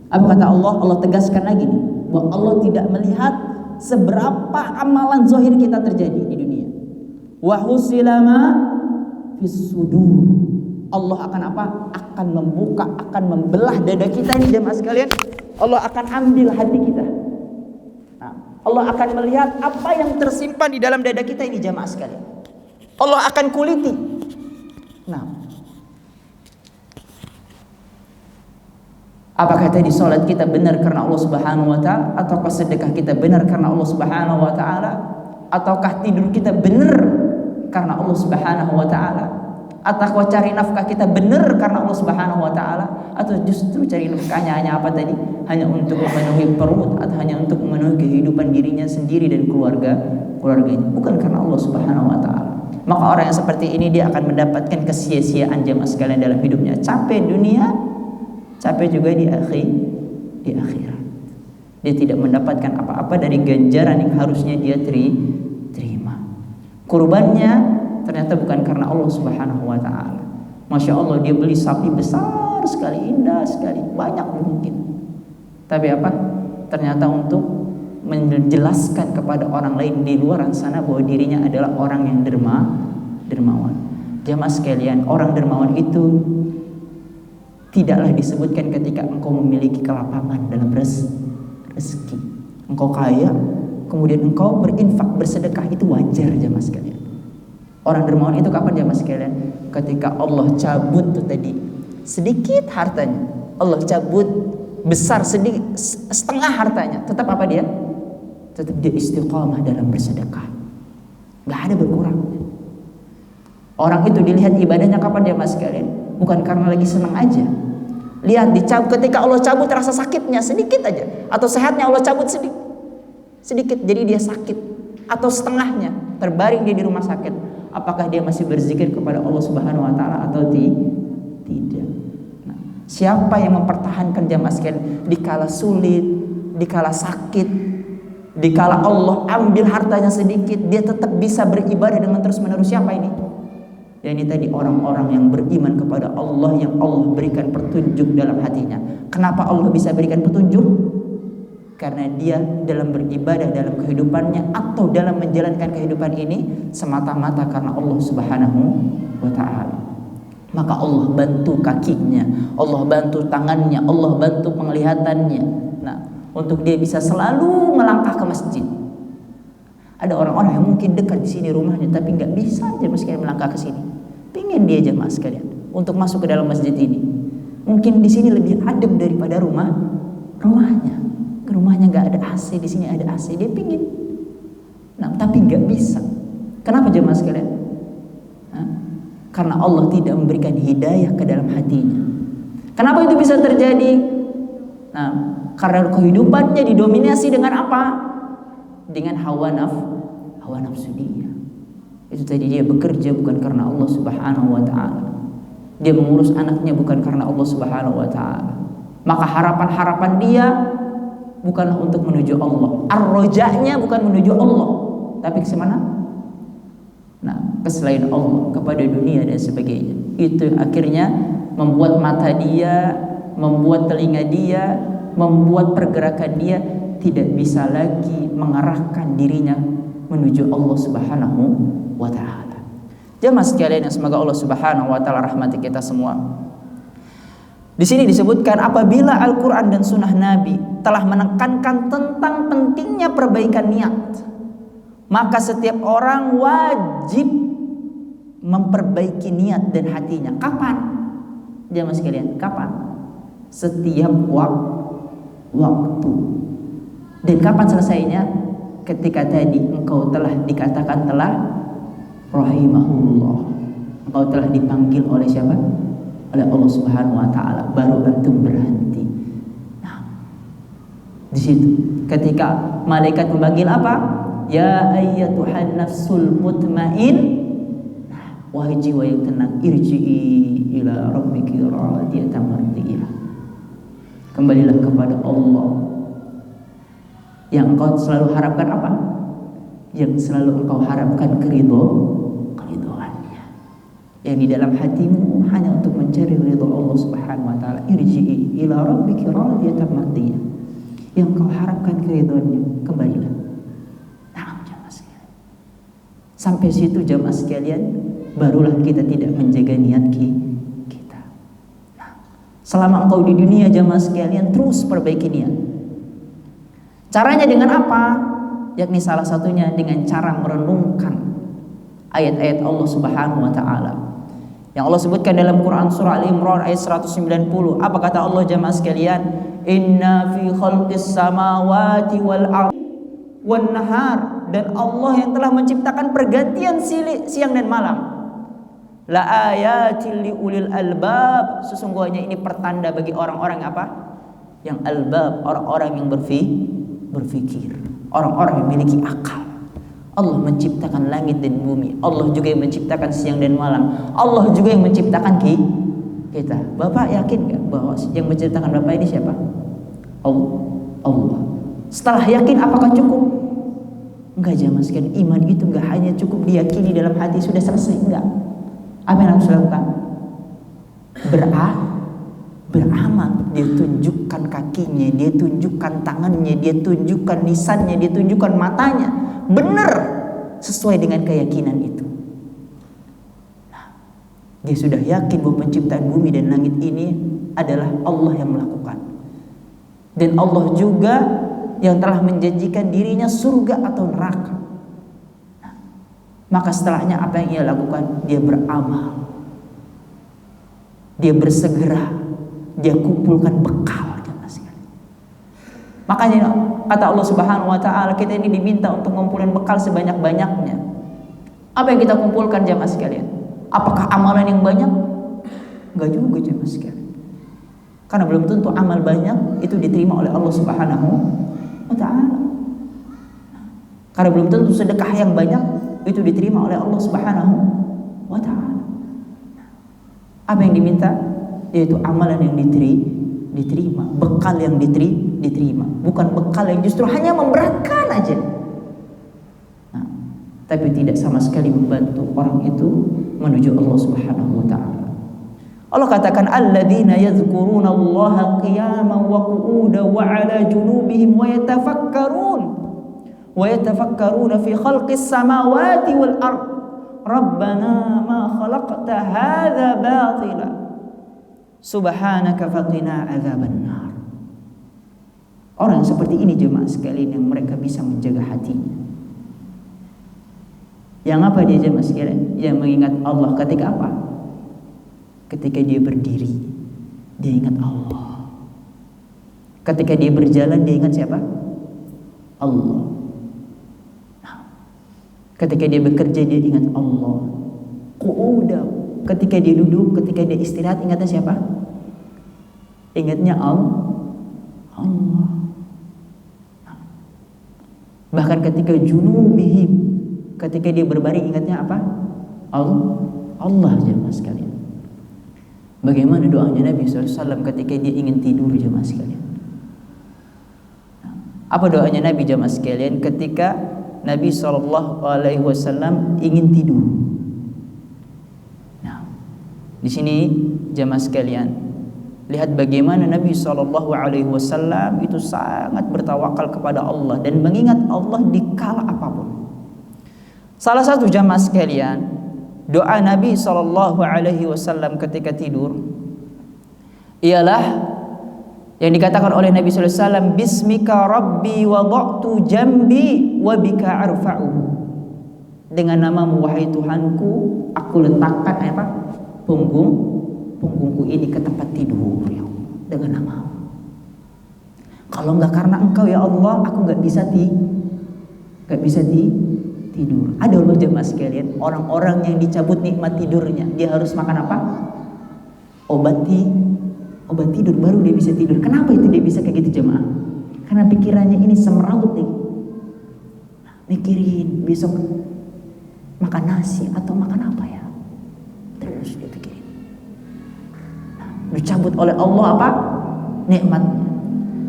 Apa kata Allah? Allah tegaskan lagi nih, bahwa Allah tidak melihat seberapa amalan zahir kita terjadi di dunia. Wa husilama fis sudur. Allah akan apa? Akan membuka, akan membelah dada kita ini jemaah sekalian. Allah akan ambil hati kita. Nah, Allah akan melihat apa yang tersimpan di dalam dada kita ini jemaah sekalian. Allah akan kuliti. Nah, apakah tadi sholat kita benar karena Allah Subhanahu Wa Taala, ataukah sedekah kita benar karena Allah Subhanahu Wa Taala, ataukah tidur kita benar karena Allah Subhanahu Wa Taala, Atau cari nafkah kita benar karena Allah Subhanahu wa taala, atau justru cari nafkahnya hanya apa tadi? Hanya untuk memenuhi perut atau hanya untuk memenuhi kehidupan dirinya sendiri dan keluarganya, bukan karena Allah Subhanahu wa taala. Maka orang yang seperti ini dia akan mendapatkan kesia-siaan jemaah sekalian dalam hidupnya. Capek dunia, capek juga di akhirat. Dia tidak mendapatkan apa-apa dari ganjaran yang harusnya dia terima. Kurbannya ternyata bukan karena Allah Subhanahu wa taala. Masya Allah, dia beli sapi besar sekali, indah sekali, banyak mungkin. Tapi apa? Ternyata untuk menjelaskan kepada orang lain di luar sana bahwa dirinya adalah orang yang dermawan. Jamaah sekalian, orang dermawan itu tidaklah disebutkan ketika engkau memiliki kelapangan dalam rezeki. Engkau kaya, kemudian engkau berinfak, bersedekah, itu wajar jamaah sekalian. Orang dermawan itu kapan jamaah sekalian? Ketika Allah cabut tuh tadi sedikit hartanya, Allah cabut besar sedikit, setengah hartanya, tetap apa dia? Tetap dia istiqamah dalam bersedekah, nggak ada berkurang. Orang itu dilihat ibadahnya kapan jamaah sekalian? Bukan karena lagi senang aja. Lihat dicabut, ketika Allah cabut rasa sakitnya sedikit aja, atau sehatnya Allah cabut sedikit, jadi dia sakit, atau setengahnya terbaring dia di rumah sakit. Apakah dia masih berzikir kepada Allah Subhanahu wa taala atau tidak? Nah, siapa yang mempertahankan jamaah sekalian dikala sulit, dikala sakit, dikala Allah ambil hartanya sedikit, dia tetap bisa beribadah dengan terus-menerus? Siapa ini? Ya, ini tadi orang-orang yang beriman kepada Allah, yang Allah berikan petunjuk dalam hatinya. Kenapa Allah bisa berikan petunjuk? Karena dia dalam beribadah dalam kehidupannya atau dalam menjalankan kehidupan ini semata-mata karena Allah Subhanahu wa taala. Maka Allah bantu kakinya, Allah bantu tangannya, Allah bantu penglihatannya. Nah, untuk dia bisa selalu melangkah ke masjid. Ada orang-orang yang mungkin dekat di sini rumahnya tapi nggak bisa aja sekalian melangkah ke sini. Pingin dia jemaah sekalian untuk masuk ke dalam masjid ini. Mungkin di sini lebih adem daripada rumahnya. Rumahnya nggak ada AC, di sini ada AC, dia pingin. Nah, tapi nggak bisa. Kenapa jemaah sekalian? Karena Allah tidak memberikan hidayah ke dalam hatinya. Kenapa itu bisa terjadi? Nah, karena kehidupannya didominasi dengan apa? Dengan hawa nafsu dia. Itu tadi, dia bekerja bukan karena Allah Subhanahu wa taala. Dia mengurus anaknya bukan karena Allah Subhanahu wa taala. Maka harapan-harapan dia bukanlah untuk menuju Allah. Ar-roja'nya bukan menuju Allah, tapi ke mana? Nah, ke selain Allah, kepada dunia dan sebagainya. Itu akhirnya membuat mata dia, membuat telinga dia, membuat pergerakan dia tidak bisa lagi mengarahkan dirinya menuju Allah Subhanahu wa taala. Jemaah sekalian yang semoga Allah Subhanahu wa taala rahmati kita semua. Di sini disebutkan apabila Al-Quran dan Sunnah Nabi telah menekankan tentang pentingnya perbaikan niat, maka setiap orang wajib memperbaiki niat dan hatinya. Kapan? Jemaah sekalian, kapan? Setiap waktu. Dan kapan selesainya? Ketika tadi engkau telah dikatakan telah rahimahullah, engkau telah dipanggil oleh siapa? Oleh Allah Subhanahu wa taala, baru antum berhenti. Nah, di situ ketika malaikat memanggil apa? Ya ayyatuhan nafsul mutmain, wahai jiwa yang tenang, irji'i ila rabbiki radiyatan mardiyah. Kembalilah kepada Allah. Yang engkau selalu harapkan apa? Yang selalu engkau harapkan keridoannya. Yang di dalam hatimu hanya untuk mencari ridho Allah Subhanahu wa taala. Irji'i ila rabbiki radiyatan mardiyah. Yang engkau harapkan keridoannya, kembalilah. Nah, jamaah sekalian. Sampai situ jamaah sekalian, barulah kita tidak menjaga niat kita. Nah, selama engkau di dunia jamaah sekalian, terus perbaiki niat. Caranya dengan apa? Yakni salah satunya dengan cara merenungkan ayat-ayat Allah Subhanahu wa taala. Yang Allah sebutkan dalam Quran surah Al-Imran ayat 190. Apa kata Allah jamaah sekalian? Inna fi khalqis samawati wal ardi wan nahar, dan Allah yang telah menciptakan pergantian siang dan malam. La ayatil liulil albab, sesungguhnya ini pertanda bagi orang-orang apa? Yang albab, orang-orang yang berfikir, orang-orang yang memiliki akal. Allah menciptakan langit dan bumi. Allah juga yang menciptakan siang dan malam. Allah juga yang menciptakan kita. Bapak yakin gak bahwa yang menciptakan Bapak ini siapa? Allah. Setelah yakin apakah cukup? Enggak, jamaah sekalian. Iman itu enggak hanya cukup diyakini dalam hati sudah selesai, enggak. Apa yang harus dilakukan? Beramal. Dia tunjukkan kakinya, dia tunjukkan tangannya, dia tunjukkan lisannya, dia tunjukkan matanya. Benar sesuai dengan keyakinan itu. Nah, dia sudah yakin bahwa penciptaan bumi dan langit ini adalah Allah yang melakukan. Dan Allah juga yang telah menjanjikan dirinya surga atau neraka. Nah, maka setelahnya apa yang ia lakukan? Dia beramal. Dia bersegera. Dia kumpulkan bekal. Makanya kata Allah Subhanahu wa taala, kita ini diminta untuk mengumpulkan bekal sebanyak-banyaknya. Apa yang kita kumpulkan jamaah sekalian? Apakah amalan yang banyak? Enggak juga jamaah sekalian. Karena belum tentu amal banyak itu diterima oleh Allah Subhanahu wa taala. Karena belum tentu sedekah yang banyak itu diterima oleh Allah Subhanahu wa taala. Apa yang diminta? Yaitu amalan yang diterima, bekal yang diterima, bukan bekal yang justru hanya memberatkan aja. Nah, tapi tidak sama sekali membantu orang itu menuju Allah Subhanahu wa taala. Allah katakan alladzina yadhkuruna Allaha qiyaman wa qu'udan wa 'ala junubihim wa yatafakkaruna fi khalqis samawati wal ard. Rabbana ma khalaqta hadza batila. Subhanaka faqina adzabannar. Orang seperti ini jemaah sekalian yang mereka bisa menjaga hatinya. Yang apa dia jemaah sekalian? Yang mengingat Allah ketika apa? Ketika dia berdiri, dia ingat Allah. Ketika dia berjalan, dia ingat siapa? Allah. Nah, ketika dia bekerja, dia ingat Allah. Qu'uda. Ketika dia duduk, ketika dia istirahat, ingatnya siapa? Ingatnya Allah. Bahkan ketika junubihim, ketika dia berbaring, ingatnya apa? Allah jemaah sekalian. Bagaimana doanya Nabi SAW ketika dia ingin tidur jemaah sekalian? Apa doanya Nabi jemaah sekalian ketika Nabi SAW ingin tidur? Di sini jemaah sekalian, lihat bagaimana Nabi SAW itu sangat bertawakal kepada Allah dan mengingat Allah di kala apapun. Salah satu jemaah sekalian, doa Nabi SAW ketika tidur ialah yang dikatakan oleh Nabi SAW, Bismika Rabbi wada'tu jambi wa bika arfa'uhu. Dengan namamu wahai Tuhanku, aku letakkan apa? Punggungku ini ke tempat tidur ya Allah, dengan nama-Mu. Kalau enggak karena Engkau ya Allah, aku enggak bisa tidur. Ada loh jemaah sekalian, orang-orang yang dicabut nikmat tidurnya, dia harus makan apa? Obat tidur baru dia bisa tidur. Kenapa itu dia bisa kayak gitu jemaah? Karena pikirannya ini semeraut nih. Mikirin besok makan nasi atau makan apa ya? Terus dia pikirin. Dicabut oleh Allah apa? Nikmatnya.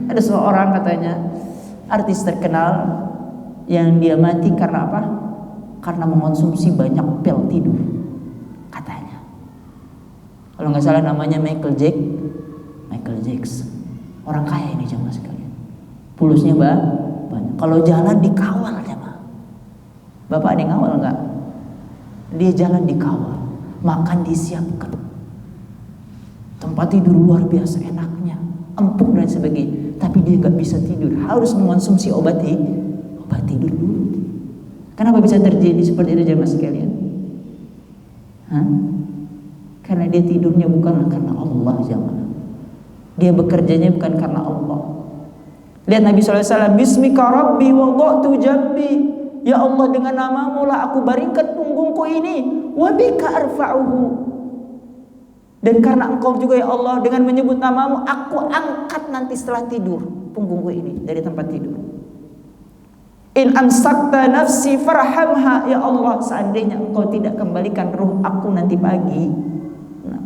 Ada seorang katanya artis terkenal yang dia mati karena apa? Karena mengonsumsi banyak pil tidur katanya. Kalau nggak salah namanya Michael Jackson. Orang kaya ini jemaah sekalian. Pulusnya banyak. Kalau jalan dikawal jemaah. Bapak ada yang ngawal nggak? Dia jalan dikawal. Makan disiapkan, tempat tidur luar biasa enaknya, empuk dan sebagainya, tapi dia nggak bisa tidur, harus mengonsumsi obat tidur dulu. Kenapa bisa terjadi seperti itu jemaah sekalian? Karena dia tidurnya bukanlah karena Allah jemaah, dia bekerjanya bukan karena Allah. Lihat Nabi SAW, Bismika Rabbi wada'tu jambi, Ya Allah, dengan namamu lah aku baringkan punggungku ini. Wa bika arfa'uhu. Dan karena engkau juga ya Allah, dengan menyebut namamu aku angkat nanti setelah tidur punggungku ini dari tempat tidur. In amsakta nafsi farhamha, ya Allah, seandainya engkau tidak kembalikan ruh aku nanti pagi,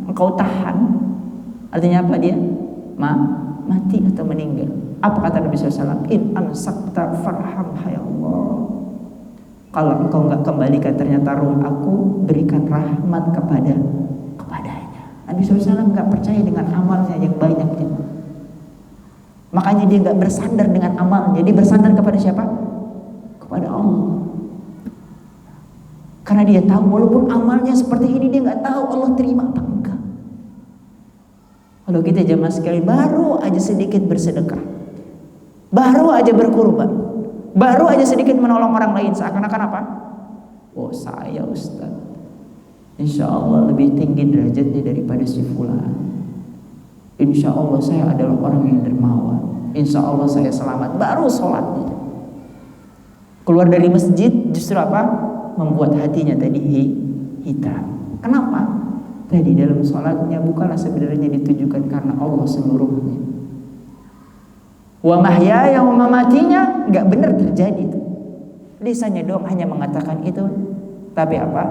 engkau tahan, artinya apa dia? Mati atau meninggal. Apa kata Nabi SAW? In amsakta farhamha, ya Allah, kalau engkau enggak kembalikan ternyata ruh aku, berikan rahmat kepadanya. Nabi SAW enggak percaya dengan amalnya yang banyak itu. Makanya dia enggak bersandar dengan amalnya. Dia bersandar kepada siapa? Kepada Allah. Karena dia tahu walaupun amalnya seperti ini, dia enggak tahu Allah terima apa enggak. Kalau kita jamaah sekalian baru aja sedikit bersedekah, baru aja berkurban, baru aja sedikit menolong orang lain, seakan-akan apa? Oh, saya Ustaz, insya Allah lebih tinggi derajatnya daripada si fulan. Insya Allah saya adalah orang yang dermawan. Insya Allah saya selamat. Baru sholatnya, keluar dari masjid justru apa? Membuat hatinya tadi hitam. Kenapa? Tadi dalam sholatnya bukanlah sebenarnya ditujukan karena Allah seluruhnya. Wa mahyaya wa mamatinya nggak benar terjadi itu. Lisannya doang hanya mengatakan itu, tapi apa?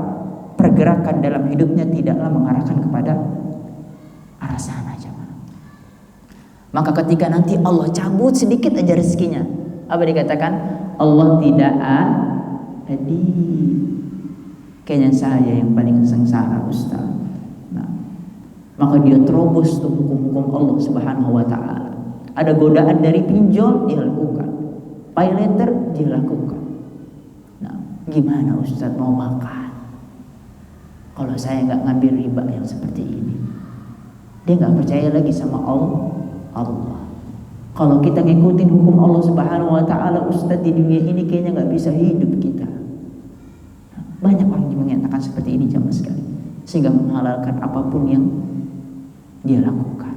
Pergerakan dalam hidupnya tidaklah mengarahkan kepada arah sana. Maka ketika nanti Allah cabut sedikit aja rezekinya, apa dikatakan? Allah tidak adil. Kayaknya saya yang paling sengsara, Ustaz. Nah, maka dia terobos tuh hukum-hukum Allah Subhanahu wa Ta'ala. Ada godaan dari pinjol, dia lakukan. Pay letter, dia lakukan. Nah, gimana Ustaz mau makan kalau saya nggak ngambil riba yang seperti ini? Dia nggak percaya lagi sama Allah. Kalau kita ngikutin hukum Allah Subhanahu wa Ta'ala, Ustaz, di dunia ini kayaknya nggak bisa hidup kita. Banyak orang yang mengatakan seperti ini jamaah sekalian, sehingga menghalalkan apapun yang dia lakukan.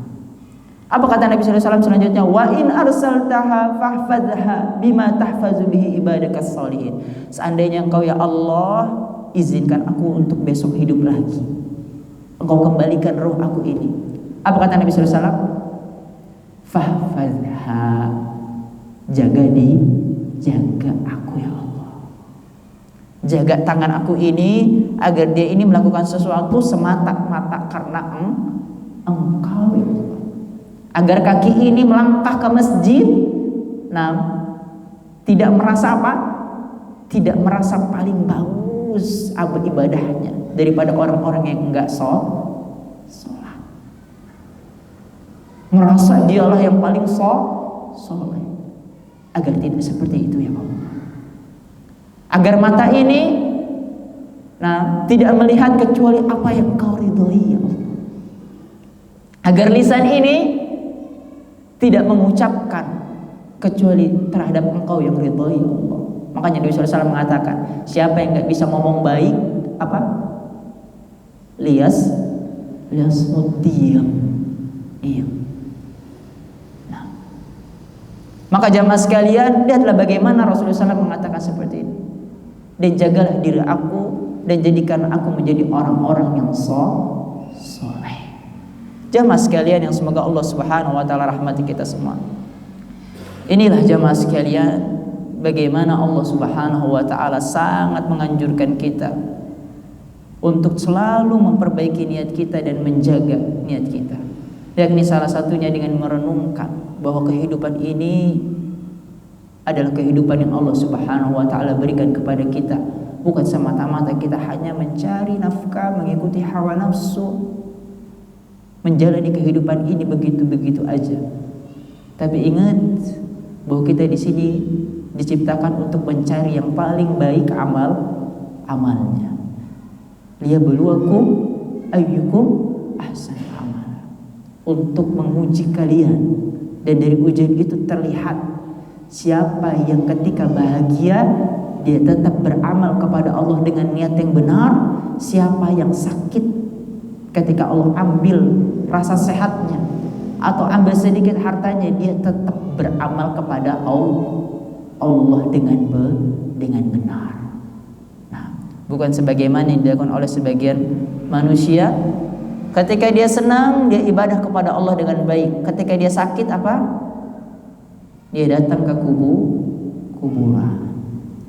Apa kata Nabi SAW selanjutnya? Wa in arsaltaha fahfadha bima tahfazu bihi ibadakas sholihin. Seandainya engkau ya Allah izinkan aku untuk besok hidup lagi, engkau kembalikan roh aku ini. Apa kata Nabi SAW? Fahfadha, jaga aku ya Allah. Jaga tangan aku ini agar dia ini melakukan sesuatu semata-mata karena engkau ya Allah. Agar kaki ini melangkah ke masjid, nah, tidak merasa apa? Tidak merasa paling bagus ibadahnya daripada orang-orang yang enggak sholat. Merasa dialah yang paling soleh. Agar tidak seperti itu ya Allah. Agar mata ini tidak melihat kecuali apa yang Engkau ridhoi ya Allah. Agar lisan ini tidak mengucapkan kecuali terhadap Engkau yang ridhoi ya Allah. Makanya Nabi SAW mengatakan, siapa yang gak bisa ngomong baik, apa? Lias diam. Maka jamaah sekalian, lihatlah bagaimana Rasulullah SAW mengatakan seperti ini. Dan jagalah diri aku, dan jadikan aku menjadi orang-orang yang soleh. Jamaah sekalian yang semoga Allah Subhanahu wa Ta'ala rahmati kita semua. Inilah jamaah sekalian, bagaimana Allah Subhanahu wa Ta'ala sangat menganjurkan kita untuk selalu memperbaiki niat kita dan menjaga niat kita. Yakni salah satunya dengan merenungkan bahwa kehidupan ini adalah kehidupan yang Allah Subhanahu wa Ta'ala berikan kepada kita. Bukan semata-mata kita hanya mencari nafkah, mengikuti hawa nafsu, menjalani kehidupan ini begitu-begitu aja. Tapi ingat bahwa kita di sini diciptakan untuk mencari yang paling baik amalnya. Liyabluwakum ayyukum ahsanu amala. Untuk menguji kalian. Dan dari ujian itu terlihat siapa yang ketika bahagia dia tetap beramal kepada Allah dengan niat yang benar, siapa yang sakit ketika Allah ambil rasa sehatnya atau ambil sedikit hartanya, dia tetap beramal kepada Allah. Allah dengan benar. Nah, bukan sebagaimana yang dilakukan oleh sebagian manusia. Ketika dia senang, dia ibadah kepada Allah dengan baik. Ketika dia sakit apa? Dia datang ke kuburan.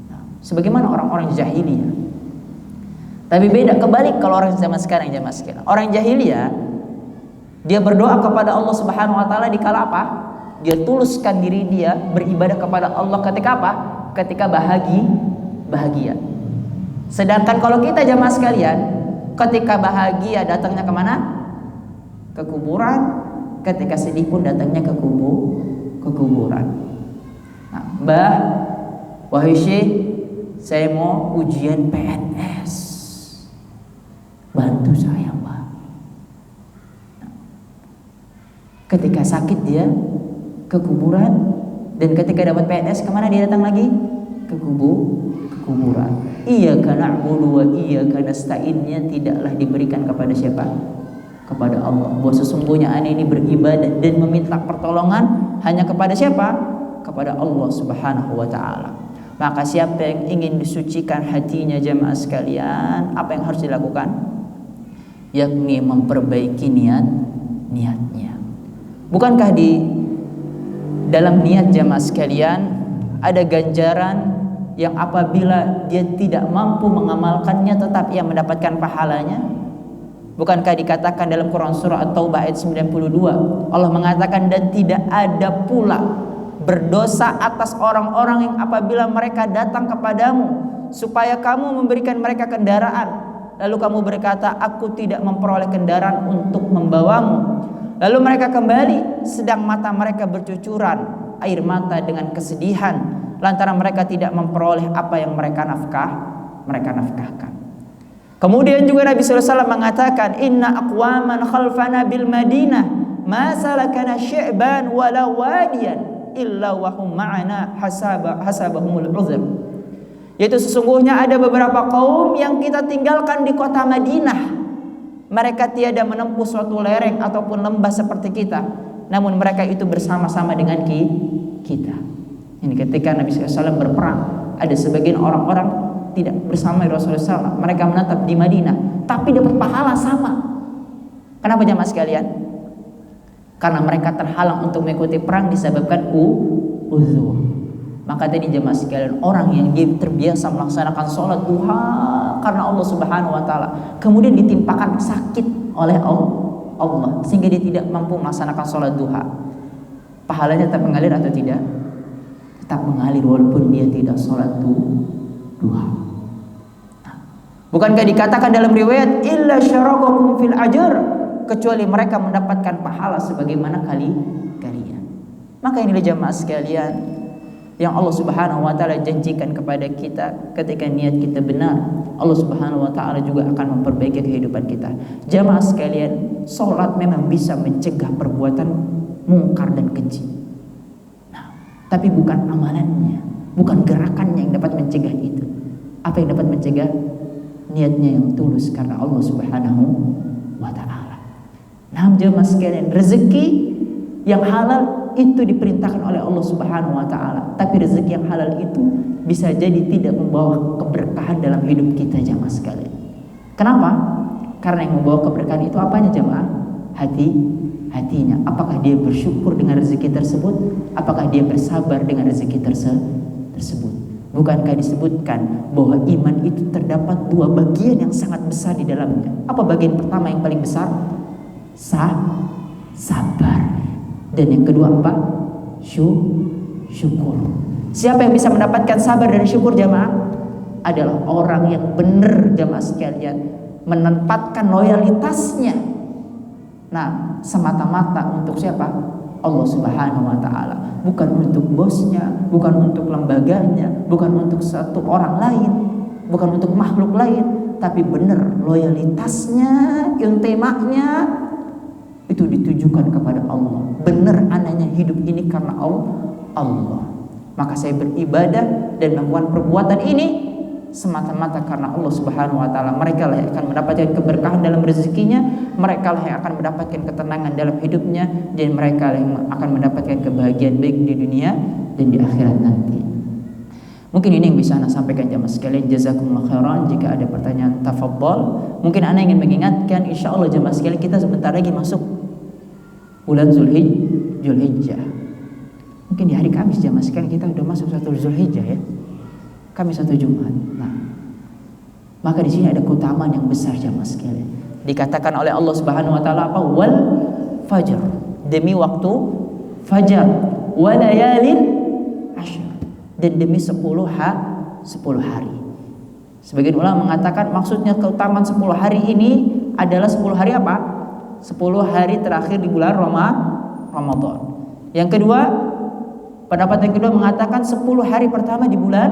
Nah, sebagaimana orang-orang jahiliyah. Tapi beda kebalik kalau orang zaman sekarang, Orang jahiliyah dia berdoa kepada Allah Subhanahu wa taala dikala apa? Dia tuluskan diri dia beribadah kepada Allah ketika apa? Ketika bahagia. Sedangkan kalau kita jamaah sekalian, ketika bahagia datangnya kemana? Ke kuburan. Ketika sedih pun datangnya ke kuburan. Nah, Mbah, wahai Syekh, saya mau ujian PNS. Bantu saya, Mbah. Nah, ketika sakit dia ke kuburan, dan ketika dapat PNS kemana dia datang lagi? Ke kuburan. Iyyaka na'budu wa iyyaka nasta'in-nya tidaklah diberikan kepada siapa? Kepada Allah. Bahwa sesungguhnya ana ini beribadah dan meminta pertolongan hanya kepada siapa? Kepada Allah Subhanahu wa taala. Maka siapa yang ingin disucikan hatinya jamaah sekalian, apa yang harus dilakukan? Yakni memperbaiki niatnya. Bukankah di dalam niat jamaah sekalian ada ganjaran yang apabila dia tidak mampu mengamalkannya tetap ia mendapatkan pahalanya? Bukankah dikatakan dalam Quran surah At-Taubah ayat 92, Allah mengatakan, dan tidak ada pula berdosa atas orang-orang yang apabila mereka datang kepadamu supaya kamu memberikan mereka kendaraan, lalu kamu berkata, aku tidak memperoleh kendaraan untuk membawamu. Lalu mereka kembali sedang mata mereka bercucuran air mata dengan kesedihan lantaran mereka tidak memperoleh apa yang mereka nafkahkan. Kemudian juga Nabi SAW mengatakan, inna aqwaman khalfana bil Madinah ma salakana syi'ban wala wadiyan illa wa hum ma'ana hasabahumul uzr. Yaitu sesungguhnya ada beberapa kaum yang kita tinggalkan di kota Madinah. Mereka tiada menempuh suatu lereng ataupun lembah seperti kita, namun mereka itu bersama-sama dengan kita. Ini ketika Nabi SAW berperang, ada sebagian orang-orang tidak bersama Rasulullah SAW. Mereka menetap di Madinah, tapi dapat pahala sama. Kenapa jamaah sekalian? Karena mereka terhalang untuk mengikuti perang disebabkan uzur. Maka tadi jemaah sekalian, orang yang dia terbiasa melaksanakan sholat duha karena Allah Subhanahu wa taala, kemudian ditimpakan sakit oleh Allah sehingga dia tidak mampu melaksanakan sholat duha, pahalanya tetap mengalir atau tidak? Tetap mengalir walaupun dia tidak sholat duha. Bukankah dikatakan dalam riwayat illa syarakakum fil ajr, kecuali mereka mendapatkan pahala sebagaimana kalian. Maka inilah jemaah sekalian yang Allah Subhanahu wa taala janjikan kepada kita ketika niat kita benar, Allah Subhanahu wa taala juga akan memperbaiki kehidupan kita. Jamaah sekalian, salat memang bisa mencegah perbuatan mungkar dan keji. Nah, tapi bukan amalannya, bukan gerakannya yang dapat mencegah itu. Apa yang dapat mencegah? Niatnya yang tulus karena Allah Subhanahu wa taala. Nah, jamaah sekalian, rezeki yang halal itu diperintahkan oleh Allah Subhanahu wa taala. Tapi rezeki yang halal itu bisa jadi tidak membawa keberkahan dalam hidup kita jamaah sekalian. Kenapa? Karena yang membawa keberkahan itu apanya jamaah? Hatinya. Apakah dia bersyukur dengan rezeki tersebut? Apakah dia bersabar dengan rezeki tersebut? Bukankah disebutkan bahwa iman itu terdapat dua bagian yang sangat besar di dalamnya? Apa bagian pertama yang paling besar? Sabar. Dan yang kedua apa? Syukur. Siapa yang bisa mendapatkan sabar dan syukur jamaah? Adalah orang yang benar jamaah sekalian, menempatkan loyalitasnya. Nah, semata-mata untuk siapa? Allah Subhanahu wa taala. Bukan untuk bosnya, bukan untuk lembaganya, bukan untuk satu orang lain, bukan untuk makhluk lain, tapi benar loyalitasnya, intimaknya itu ditujukan kepada Allah. Benar anaknya hidup ini karena Allah. Maka saya beribadah dan melakukan perbuatan ini semata-mata karena Allah Subhanahu wa taala. Mereka lah yang akan mendapatkan keberkahan dalam rezekinya, mereka lah yang akan mendapatkan ketenangan dalam hidupnya, dan mereka lah yang akan mendapatkan kebahagiaan baik di dunia dan di akhirat nanti. Mungkin ini yang bisa Ana sampaikan jamaah sekalian. Jazakumullah khairan. Jika ada pertanyaan tafadhol. Mungkin Ana ingin mengingatkan, insyaallah jamaah sekalian, kita sebentar lagi masuk bulan Zulhijjah. Mungkin di hari Kamis jamaah sekalian kita sudah masuk 1 Zulhijjah ya. Kamis 1 Jumat. Nah, maka di sini ada keutamaan yang besar jamaah sekalian. Dikatakan oleh Allah Subhanahu wa taala apa? Wal fajr. Demi waktu fajar. Wa layalin ashr. Dan demi 10 hari. Sebagian ulama mengatakan maksudnya keutamaan 10 hari ini adalah 10 hari apa? 10 hari terakhir di bulan Ramadan. Yang kedua, pendapat yang kedua mengatakan 10 hari pertama di bulan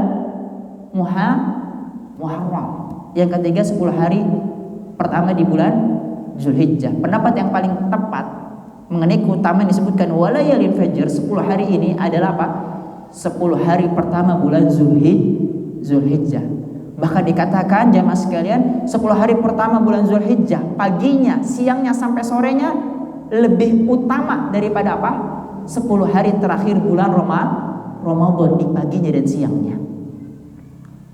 Muharram. Yang ketiga 10 hari pertama di bulan Zulhijjah. Pendapat yang paling tepat mengenai keutamaan disebutkan walayalin fajr, 10 hari ini adalah apa? 10 hari pertama bulan Zulhijjah. Bahkan dikatakan jamaah sekalian, 10 hari pertama bulan Zulhijjah, paginya, siangnya sampai sorenya lebih utama daripada apa? 10 hari terakhir bulan Ramadan di paginya dan siangnya.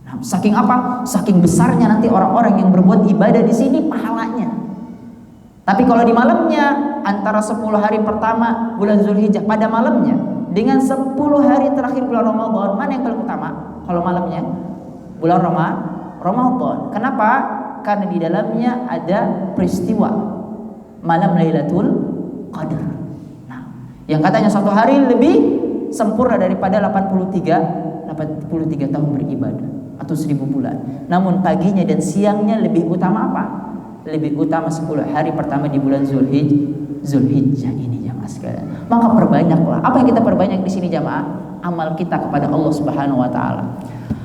Nah, saking apa? Saking besarnya nanti orang-orang yang berbuat ibadah di sini pahalanya. Tapi kalau di malamnya, antara 10 hari pertama bulan Zulhijjah pada malamnya dengan 10 hari terakhir bulan Ramadan, mana yang paling utama? Kalau malamnya bulan Ramadan. Kenapa? Karena di dalamnya ada peristiwa malam Lailatul Qadar. Nah, yang katanya 1 hari lebih sempurna daripada 83 tahun beribadah atau 1000 bulan. Namun paginya dan siangnya lebih utama apa? Lebih utama 10 hari pertama di bulan Zulhijjah ini jamaah sekalian. Maka perbanyaklah. Apa yang kita perbanyak di sini jamaah? Amal kita kepada Allah Subhanahu wa taala.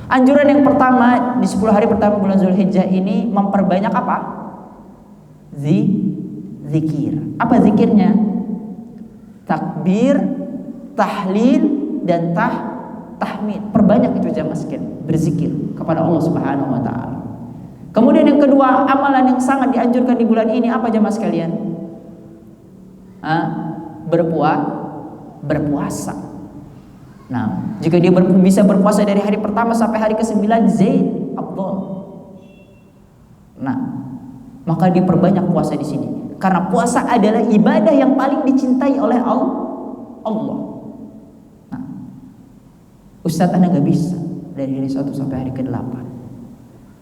Anjuran yang pertama di 10 hari pertama bulan Zulhijjah ini memperbanyak apa? Zikir. Apa zikirnya? Takbir, tahlil dan tahmid. Perbanyak itu jamaah sekalian, berzikir kepada Allah Subhanahu wa taala. Kemudian yang kedua, amalan yang sangat dianjurkan di bulan ini apa jamaah sekalian? Berpuasa. Nah, jika dia bisa berpuasa dari hari pertama sampai hari ke-9, zaid afdal. Nah, maka diperbanyak puasa di sini. Karena puasa adalah ibadah yang paling dicintai oleh Allah. Nah, Ustadz Anda gak bisa dari hari 1 sampai hari ke-8.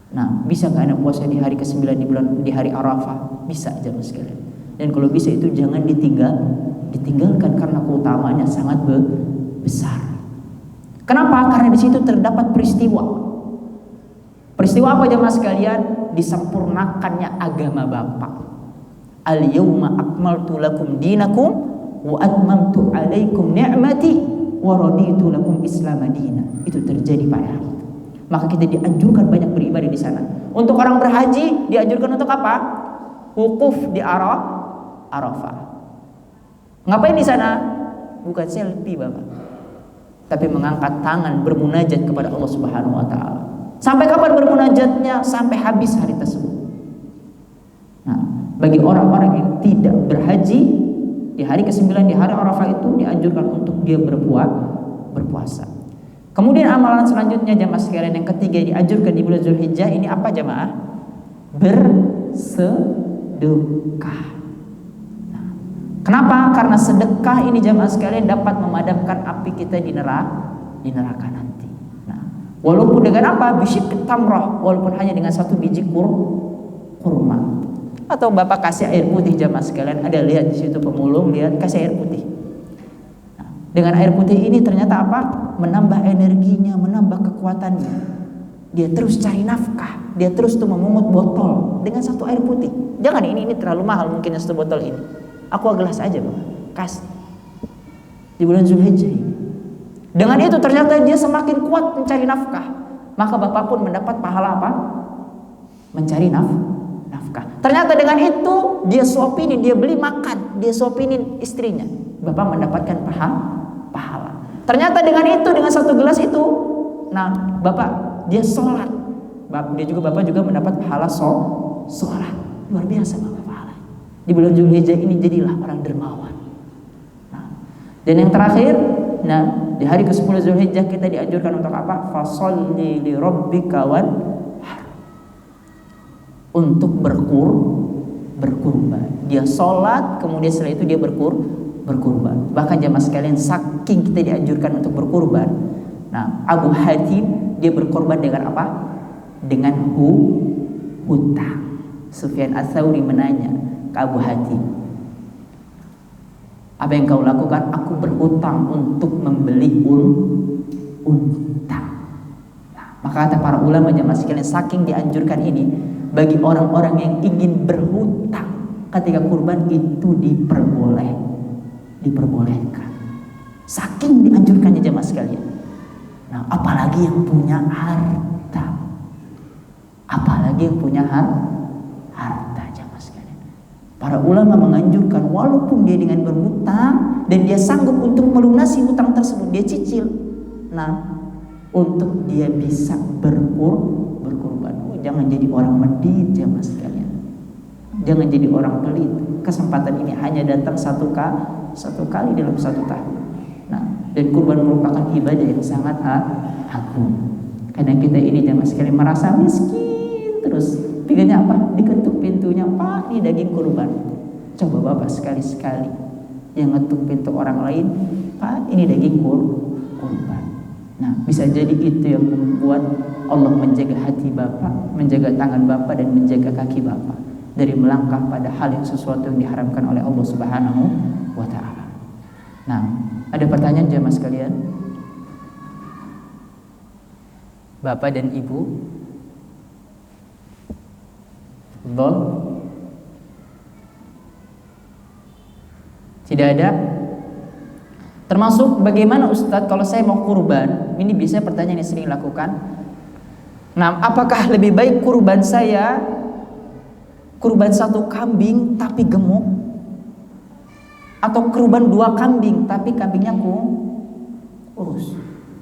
Nah, bisa gak Anda puasa di hari ke-9 di hari Arafah? Bisa jamaah sekalian. Dan kalau bisa itu jangan ditinggalkan karena keutamaannya sangat besar. Kenapa? Karena di situ terdapat peristiwa. Peristiwa apa jamaah sekalian? Disempurnakannya agama Bapa. Al-yawma akmaltu lakum dinakum wa atmamtu alaikum ni'mati wa raditu lakum Islam madina. Itu terjadi pada hari itu. Maka kita dianjurkan banyak beribadah di sana. Untuk orang berhaji dianjurkan untuk apa? Wukuf di Arafah. Ngapain di sana? Bukan selfie Bapak, tapi mengangkat tangan bermunajat kepada Allah Subhanahu wa taala. Sampai kapan bermunajatnya? Sampai habis hari tersebut. Nah, bagi orang-orang yang tidak berhaji di hari ke-9 di hari Arafah itu dianjurkan untuk dia berpuasa. Kemudian amalan selanjutnya jamaah sekalian yang ketiga dianjurkan di bulan Zulhijjah ini apa jamaah? Bersedekah. Kenapa? Karena sedekah ini jamaah sekalian dapat memadamkan api kita di neraka nanti. Nah, walaupun dengan apa? Bisyik tamrah, walaupun hanya dengan 1 biji kurma. Atau Bapak kasih air putih jamaah sekalian. Ada lihat di situ pemulung, lihat kasih air putih. Nah, dengan air putih ini ternyata apa? Menambah energinya, menambah kekuatannya. Dia terus cari nafkah, dia terus tuh memungut botol dengan 1 air putih. Jangan ini terlalu mahal mungkin 1 botol ini. Aqua gelas aja Bapak, kasih di bulan Zulhijjah ini. Dengan itu ternyata dia semakin kuat mencari nafkah. Maka Bapak pun mendapat pahala apa? Mencari nafkah. Ternyata dengan itu dia suapinin, dia beli makan, dia suapinin istrinya. Bapak mendapatkan pahala. Ternyata dengan itu, dengan 1 gelas itu, nah Bapak dia sholat. Bapak juga mendapat pahala sholat. Luar biasa Bapak. Di bulan Zulhijjah ini jadilah orang dermawan. Nah, dan yang terakhir, nah di hari ke-10 Zulhijjah kita dianjurkan untuk apa? Fasholli li rabbika wanhar. Untuk berkurban. Dia sholat, kemudian setelah itu dia berkurban. Bahkan jamaah sekalian, saking kita dianjurkan untuk berkurban. Nah, Abu Hatim dia berkorban dengan apa? Dengan hutang. Sufyan Ats-Tsauri menanya ke Abu Hatim, apa yang kau lakukan? Aku berhutang untuk membeli unta. Nah, maka kata para ulama jamaah sekalian, saking dianjurkan ini bagi orang-orang yang ingin berhutang ketika kurban itu diperbolehkan. Saking dianjurkannya jamaah sekalian. Nah, apalagi yang punya harta. Apalagi yang punya harta jamaah sekalian. Para ulama menganjurkan walaupun dia dengan berhutang dan dia sanggup untuk melunasi hutang tersebut, dia cicil. Nah, untuk dia bisa berkurban. Jangan jadi orang medit jamaah sekalian. Jangan jadi orang pelit. Kesempatan ini hanya datang satu kali dalam satu tahun. Nah, dan kurban merupakan ibadah yang sangat agung. Karena kita ini jamaah sekalian merasa miskin terus. Pikirnya apa? Diketuk pintunya, Pak, ini daging kurban. Coba Bapak sekali-sekali yang ngetuk pintu orang lain, Pak, ini daging kurban. Nah, bisa jadi itu yang membuat Allah menjaga hati Bapak, menjaga tangan Bapak, dan menjaga kaki Bapak dari melangkah pada hal yang sesuatu yang diharamkan oleh Allah Subhanahu wa ta'ala. Nah, ada pertanyaan jamaah sekalian? Bapak dan Ibu? Betul? Tidak ada? Termasuk bagaimana Ustadz kalau saya mau kurban? Ini biasanya pertanyaan yang sering lakukan. Nah, apakah lebih baik kurban saya kurban 1 kambing tapi gemuk, atau kurban 2 kambing tapi kambingnya kurus?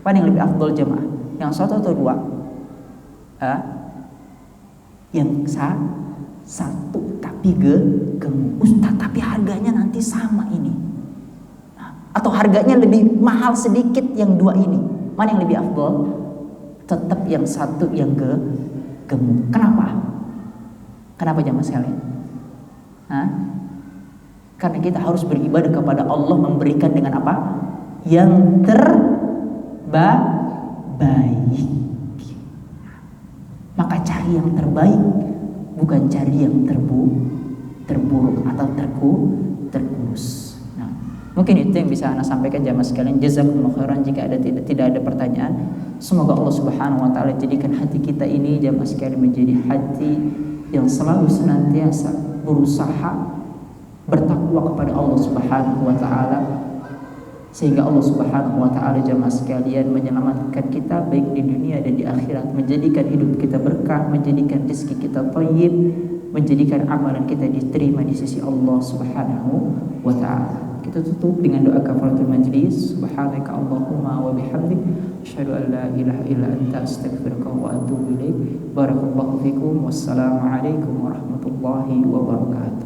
Mana yang lebih afdol jemaah? Yang 1 atau 2? Yang 1 tapi gemuk. Ustadz, tapi harganya nanti sama ini. Atau harganya lebih mahal sedikit yang 2 ini. Mana yang lebih afdol? Tetap yang 1 yang gemuk. Kenapa? Kenapa jamaah sekalian? Karena kita harus beribadah kepada Allah, memberikan dengan apa? Yang terbaik. Maka cari yang terbaik, bukan cari yang terburuk atau terkurus. Nah, mungkin itu yang bisa Anda sampaikan jamaah sekalian. Jazakumullah khairan. Jika tidak ada pertanyaan, semoga Allah Subhanahu wa taala jadikan hati kita ini jamaah sekalian menjadi hati yang selalu senantiasa berusaha bertakwa kepada Allah Subhanahu wa taala, sehingga Allah Subhanahu wa taala jamaah sekalian menyelamatkan kita baik di dunia dan di akhirat, menjadikan hidup kita berkah, menjadikan rezeki kita thayyib, menjadikan amalan kita diterima di sisi Allah Subhanahu wa taala. Kita tutup dengan doa kafaratul majlis. Subhanaka Allahumma wa bihamdik, asyhadu an la ilaha illa anta, astaghfiruka wa atubu ilaik. Barakallahu fikum. Wassalamu alaikum warahmatullahi wabarakatuh.